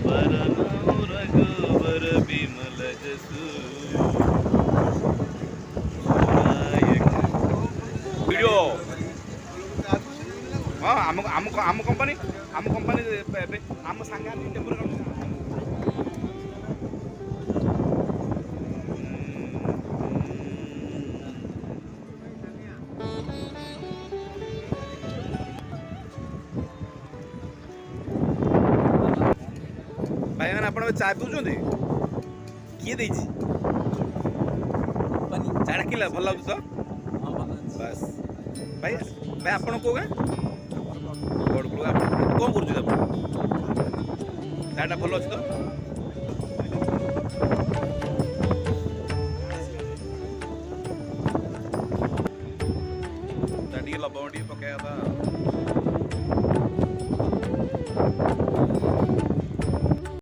वरनौ रघुवर बिमल जसु वीडियो हाँ आम कंपनी आम सांगे टेम्पर भाई मैंने आप चा पिउछे किए देछि चाटा कि भल लगुच तो बस भाई भाई आपन को गाँ बड़कुल कौन कर चाटा भल अच्छे तो